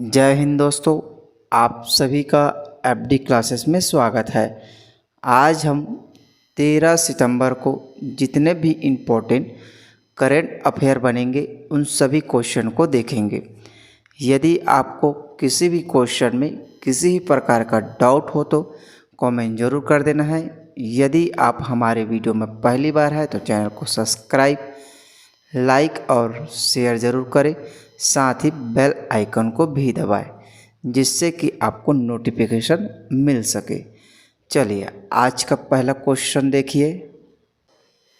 जय हिंद दोस्तों, आप सभी का एफडी क्लासेस में स्वागत है। आज हम 13 सितंबर को जितने भी इम्पोर्टेंट करंट अफेयर बनेंगे उन सभी क्वेश्चन को देखेंगे। यदि आपको किसी भी क्वेश्चन में किसी भी प्रकार का डाउट हो तो कमेंट ज़रूर कर देना है। यदि आप हमारे वीडियो में पहली बार है तो चैनल को सब्सक्राइब, लाइक और शेयर ज़रूर करें, साथ ही बेल आइकन को भी दबाएं जिससे कि आपको नोटिफिकेशन मिल सके। चलिए आज का पहला क्वेश्चन देखिए।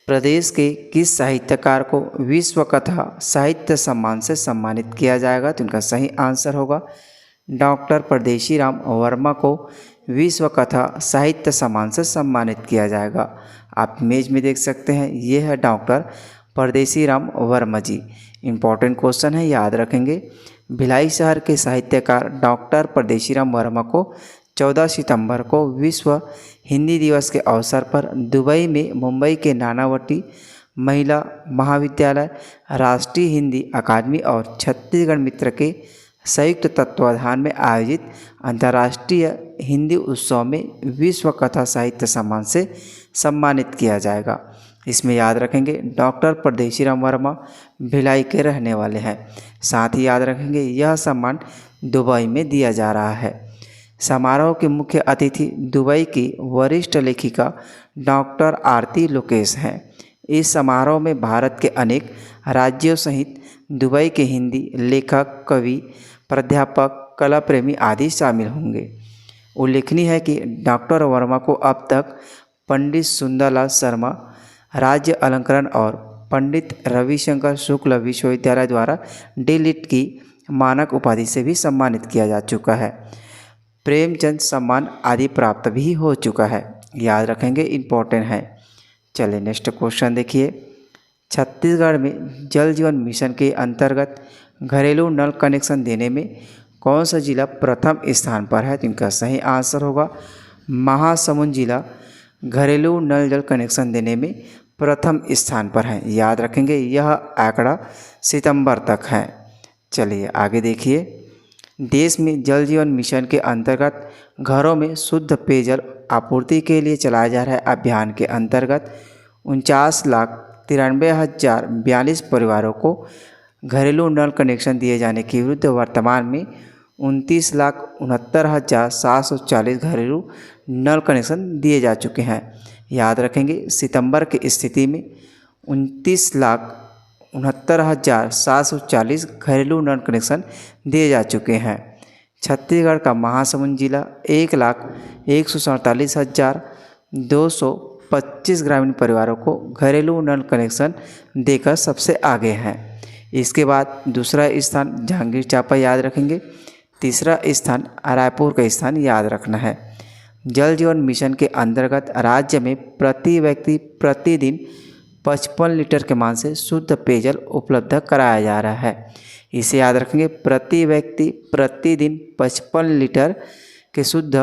प्रदेश के किस साहित्यकार को विश्व कथा साहित्य सम्मान से सम्मानित किया जाएगा? तो इनका सही आंसर होगा डॉक्टर परदेशी राम वर्मा को विश्व कथा साहित्य सम्मान से सम्मानित किया जाएगा। आप इमेज में देख सकते हैं, ये है डॉक्टर परदेशी राम वर्मा जी। इम्पॉर्टेंट क्वेश्चन है, याद रखेंगे। भिलाई शहर के साहित्यकार डॉक्टर परदेशी राम वर्मा को 14 सितंबर को विश्व हिंदी दिवस के अवसर पर दुबई में मुंबई के नानावटी महिला महाविद्यालय, राष्ट्रीय हिंदी अकादमी और छत्तीसगढ़ मित्र के संयुक्त तत्वाधान में आयोजित अंतर्राष्ट्रीय हिंदी उत्सव में विश्व कथा साहित्य सम्मान से सम्मानित किया जाएगा। इसमें याद रखेंगे डॉक्टर परदेशी राम वर्मा भिलाई के रहने वाले हैं। साथ ही याद रखेंगे यह सम्मान दुबई में दिया जा रहा है। समारोह के मुख्य अतिथि दुबई की वरिष्ठ लेखिका डॉक्टर आरती लोकेश हैं। इस समारोह में भारत के अनेक राज्यों सहित दुबई के हिंदी लेखक, कवि, प्राध्यापक, कला प्रेमी आदि शामिल होंगे। उल्लेखनीय है कि डॉक्टर वर्मा को अब तक पंडित सुंदरलाल शर्मा राज्य अलंकरण और पंडित रविशंकर शुक्ल विश्वविद्यालय द्वारा डी.लिट की मानक उपाधि से भी सम्मानित किया जा चुका है। प्रेमचंद सम्मान आदि प्राप्त भी हो चुका है। याद रखेंगे, इम्पोर्टेंट है। चलिए नेक्स्ट क्वेश्चन देखिए। छत्तीसगढ़ में जल जीवन मिशन के अंतर्गत घरेलू नल कनेक्शन देने में कौन सा जिला प्रथम स्थान पर है? तो इनका सही आंसर होगा महासमुंद जिला घरेलू नल जल कनेक्शन देने में प्रथम स्थान पर है। याद रखेंगे, यह आंकड़ा सितंबर तक है। चलिए आगे देखिए। देश में जल जीवन मिशन के अंतर्गत घरों में शुद्ध पेयजल आपूर्ति के लिए चलाए जा रहे अभियान के अंतर्गत 49,93,042 परिवारों को घरेलू नल कनेक्शन दिए जाने के विरुद्ध वर्तमान में 29,69,740 घरेलू नल कनेक्शन दिए जा चुके हैं। याद रखेंगे, सितंबर की स्थिति में 29,69,740 घरेलू नल कनेक्शन दिए जा चुके हैं। छत्तीसगढ़ का महासमुंद जिला 1,147,225 ग्रामीण परिवारों को घरेलू नल कनेक्शन देकर सबसे आगे हैं। इसके बाद दूसरा स्थान जांजगीर चांपा याद रखेंगे। तीसरा स्थान रायपुर का स्थान याद रखना है। जल जीवन मिशन के अंतर्गत राज्य में प्रति व्यक्ति प्रतिदिन 55 लीटर के मान से शुद्ध पेयजल उपलब्ध कराया जा रहा है। इसे याद रखेंगे, प्रति व्यक्ति प्रतिदिन 55 लीटर के शुद्ध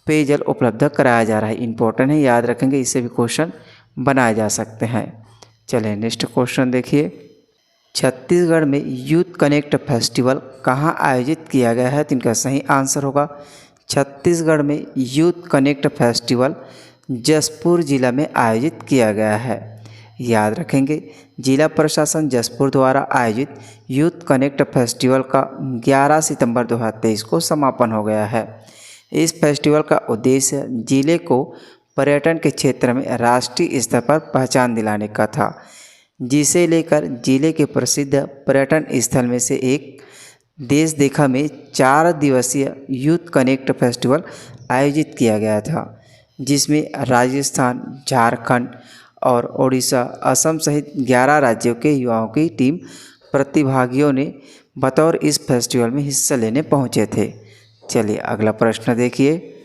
पेयजल उपलब्ध कराया जा रहा है। इम्पोर्टेंट है, याद रखेंगे, इससे भी क्वेश्चन बनाए जा सकते हैं। चलिए नेक्स्ट क्वेश्चन देखिए। छत्तीसगढ़ में यूथ कनेक्ट फेस्टिवल कहाँ आयोजित किया गया है? तो इनका सही आंसर होगा छत्तीसगढ़ में यूथ कनेक्ट फेस्टिवल जशपुर जिला में आयोजित किया गया है। याद रखेंगे, जिला प्रशासन जशपुर द्वारा आयोजित यूथ कनेक्ट फेस्टिवल का 11 सितंबर 2023 को समापन हो गया है। इस फेस्टिवल का उद्देश्य जिले को पर्यटन के क्षेत्र में राष्ट्रीय स्तर पर पहचान दिलाने का था, जिसे लेकर जिले के प्रसिद्ध पर्यटन स्थल में से एक देश देखा में 4 दिवसीय यूथ कनेक्ट फेस्टिवल आयोजित किया गया था, जिसमें राजस्थान, झारखंड और ओडिशा, असम सहित 11 राज्यों के युवाओं की टीम प्रतिभागियों ने बतौर इस फेस्टिवल में हिस्सा लेने पहुंचे थे। चलिए अगला प्रश्न देखिए।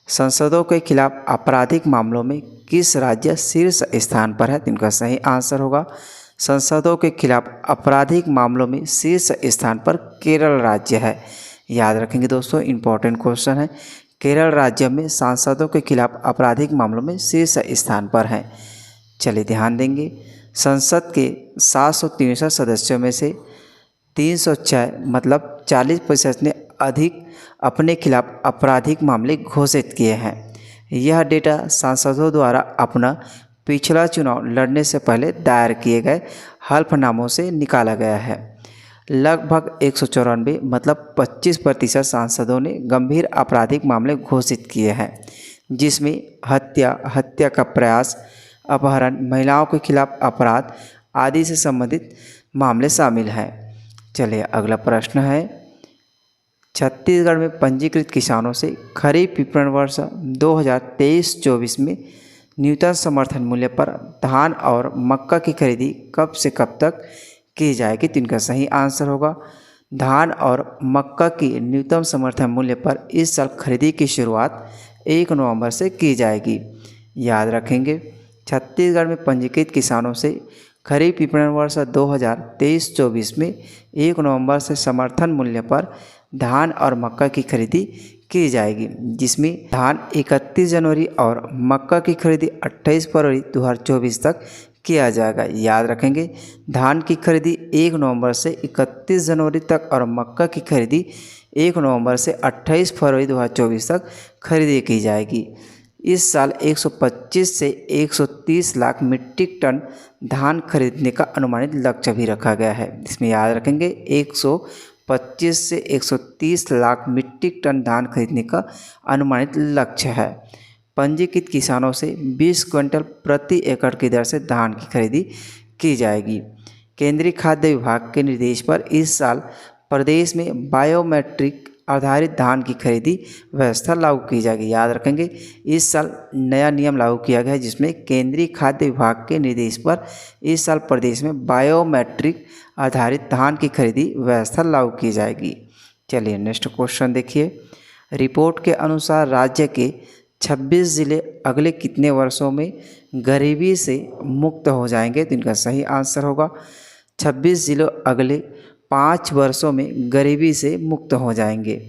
संसदों के खिलाफ आपराधिक मामलों में किस राज्य शीर्ष स्थान पर है? तो इनका सही आंसर होगा संसदों के खिलाफ आपराधिक मामलों में शीर्ष स्थान पर केरल राज्य है। याद रखेंगे दोस्तों, इम्पोर्टेंट क्वेश्चन है। केरल राज्य में सांसदों के खिलाफ आपराधिक मामलों में शीर्ष स्थान पर है। चलिए ध्यान देंगे, संसद के 763 सदस्यों में से 306 मतलब 40% ने अधिक अपने खिलाफ आपराधिक मामले घोषित किए हैं। यह डेटा सांसदों द्वारा अपना पिछला चुनाव लड़ने से पहले दायर किए गए हल्फनामों से निकाला गया है। लगभग 194 मतलब 25% सांसदों ने गंभीर आपराधिक मामले घोषित किए हैं, जिसमें हत्या का प्रयास, अपहरण, महिलाओं के खिलाफ अपराध आदि से संबंधित मामले शामिल हैं। चलिए अगला प्रश्न है, छत्तीसगढ़ में पंजीकृत किसानों से खरीफ विपणन वर्ष 2023-24 में न्यूनतम समर्थन मूल्य पर धान और मक्का की खरीदी कब से कब तक की जाएगी? तो इनका सही आंसर होगा धान और मक्का की न्यूनतम समर्थन मूल्य पर इस साल खरीदी की शुरुआत 1 नवंबर से की जाएगी। याद रखेंगे, छत्तीसगढ़ में पंजीकृत किसानों से खरीफ विपणन वर्ष 2023-24 में 1 नवंबर से समर्थन मूल्य पर धान और मक्का की खरीदी की जाएगी, जिसमें धान 31 जनवरी और मक्का की खरीदी 28 फरवरी 2024 तक किया जाएगा। याद रखेंगे, धान की खरीदी 1 नवंबर से 31 जनवरी तक और मक्का की खरीदी 1 नवंबर से 28 फरवरी 2024 तक खरीदी की जाएगी। इस साल 125 से 130 लाख मीट्रिक टन धान खरीदने का अनुमानित लक्ष्य भी रखा गया है। इसमें याद रखेंगे 125 से 130 लाख मीट्रिक टन धान खरीदने का अनुमानित लक्ष्य है। पंजीकृत किसानों से 20 क्विंटल प्रति एकड़ की दर से धान की खरीदी की जाएगी। केंद्रीय खाद्य विभाग के निर्देश पर इस साल प्रदेश में बायोमेट्रिक आधारित धान की खरीदी व्यवस्था लागू की जाएगी। याद रखेंगे, इस साल नया नियम लागू किया गया है, जिसमें केंद्रीय खाद्य विभाग के निर्देश पर इस साल प्रदेश में बायोमेट्रिक आधारित धान की खरीदी व्यवस्था लागू की जाएगी। चलिए नेक्स्ट क्वेश्चन देखिए, रिपोर्ट के अनुसार राज्य के 26 ज़िले अगले कितने वर्षों में गरीबी से मुक्त हो जाएंगे? तो इनका सही आंसर होगा 26 ज़िले अगले 5 वर्षों में गरीबी से मुक्त हो जाएंगे।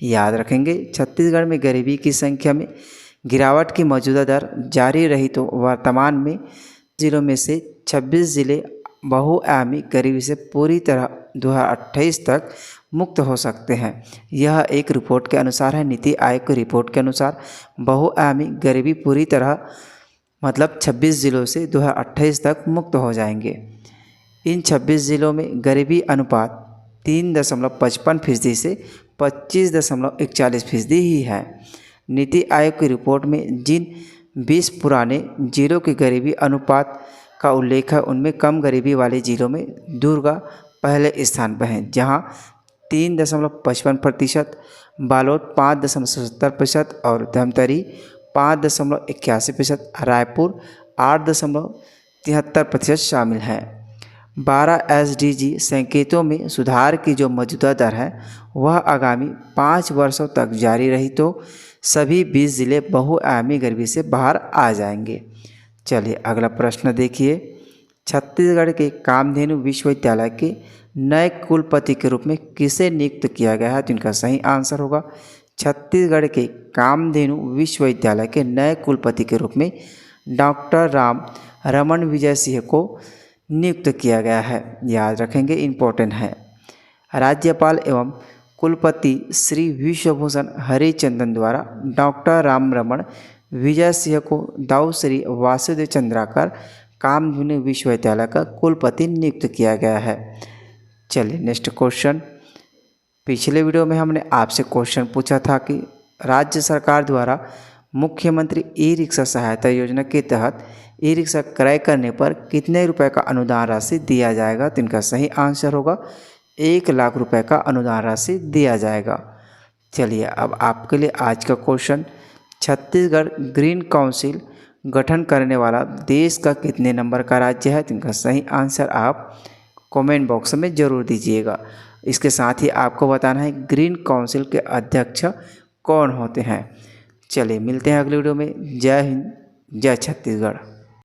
याद रखेंगे, छत्तीसगढ़ में गरीबी की संख्या में गिरावट की मौजूदा दर जारी रही तो वर्तमान में ज़िलों में से 26 ज़िले बहुआयामी गरीबी से पूरी तरह 2028 तक मुक्त हो सकते हैं। यह एक रिपोर्ट के अनुसार है। नीति आयोग की रिपोर्ट के अनुसार बहुआयामी गरीबी पूरी तरह मतलब 26 ज़िलों से 2028 तक मुक्त हो जाएंगे। इन 26 ज़िलों में गरीबी अनुपात 3.55% से 25.41% ही है। नीति आयोग की रिपोर्ट में जिन 20 पुराने जिलों की गरीबी अनुपात का उल्लेख है, उनमें कम गरीबी वाले जिलों में दुर्ग पहले स्थान पर हैं, जहां 3.55%, बालोद 5.70% और धमतरी 5.81%, रायपुर 8.73% शामिल हैं। 12 SDG संकेतों में सुधार की जो मौजूदा दर है वह आगामी 5 वर्षों तक जारी रही तो सभी 20 ज़िले बहुआयामी गरीबी से बाहर आ जाएंगे। चलिए अगला प्रश्न देखिए, छत्तीसगढ़ के कामधेनु विश्वविद्यालय के नए कुलपति के रूप में किसे नियुक्त किया गया है? तो इनका सही आंसर होगा छत्तीसगढ़ के कामधेनु विश्वविद्यालय के नए कुलपति के रूप में डॉक्टर राम रमन विजय सिंह को नियुक्त किया गया है। याद रखेंगे, इम्पोर्टेंट है। राज्यपाल एवं कुलपति श्री विश्वभूषण हरिचंदन द्वारा डॉक्टर राम रमन विजय सिंह को दाऊ श्री वासुदेव चंद्राकर कामधेनु विश्वविद्यालय का कुलपति नियुक्त किया गया है। चलिए नेक्स्ट क्वेश्चन, पिछले वीडियो में हमने आपसे क्वेश्चन पूछा था कि राज्य सरकार द्वारा मुख्यमंत्री ई रिक्शा सहायता योजना के तहत ई रिक्शा क्रय करने पर कितने रुपए का अनुदान राशि दिया जाएगा? तो इनका सही आंसर होगा 1 लाख रुपए का अनुदान राशि दिया जाएगा। चलिए अब आपके लिए आज का क्वेश्चन, छत्तीसगढ़ ग्रीन काउंसिल गठन करने वाला देश का कितने नंबर का राज्य है? तो इनका सही आंसर आप कमेंट बॉक्स में ज़रूर दीजिएगा। इसके साथ ही आपको बताना है ग्रीन काउंसिल के अध्यक्ष कौन होते हैं। चलिए मिलते हैं अगले वीडियो में। जय हिंद, जय छत्तीसगढ़।